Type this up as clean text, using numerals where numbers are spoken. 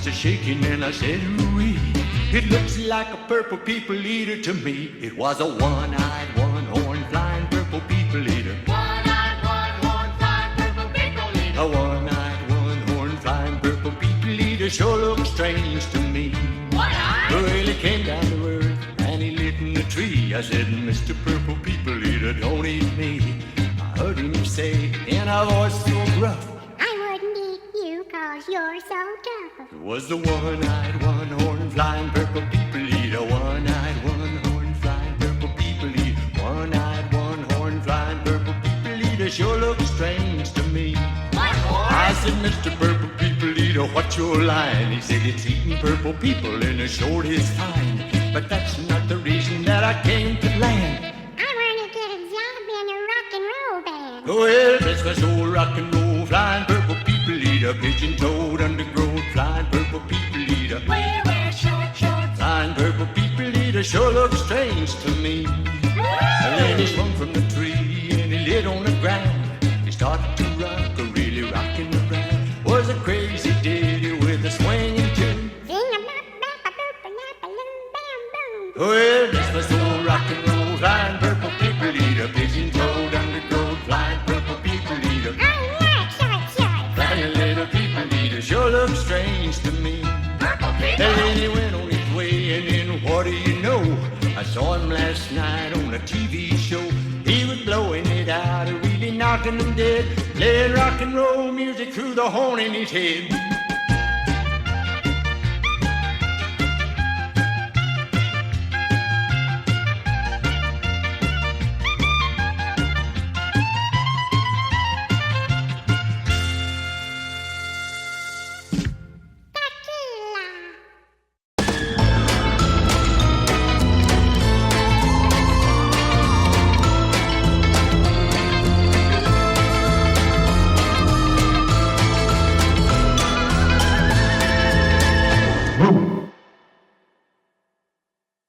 a shaking and I said, ooh-wee. It looks like a purple people eater to me. It was a one-eyed, one-horned, flying purple people eater. One-eyed, one-horned, flying purple people eater. A one-eyed, one-horned, flying purple people eater sure looks strange to me. One-eyed? Well, he came down to earth and he lit in a tree. I said, Mr. Purple People Eater, don't eat me. I heard him say in a voice so gruff, I wouldn't eat you 'cause you're so tough. it was the one-eyed, one-horned, flying purple people eater. One-eyed, one-horned, flying purple people eater. One-eyed, one-horned, flying purple people eater sure looks strange to me. I said, Mr. Purple People Eater, what's your line? He said, it's eating purple people in a short is fine. But that's not the reason that I came to land. I want to get a job in a rock and roll band. Well, this was old rock and roll, flying purple people eater. Pigeon-toed, undergrowth, flying purple people eater. Wear short shorts. Flying purple people eater sure looks strange to me. And then he swung from the tree and he lit on the ground. He started to rock, really rocking around. Was a crazy ditty with a swinging tune. Well, this was old rock and roll, flying purple people eater. Pigeon-toed, undergrowth, flying purple people eater. I like short shorts. Flying little people eater sure looks strange to me. Purple And people. then he went on his way, and then what do you know? I saw him last night on a TV show. He was blowing it out, really knocking them dead, playing rock and roll music through the horn in his head.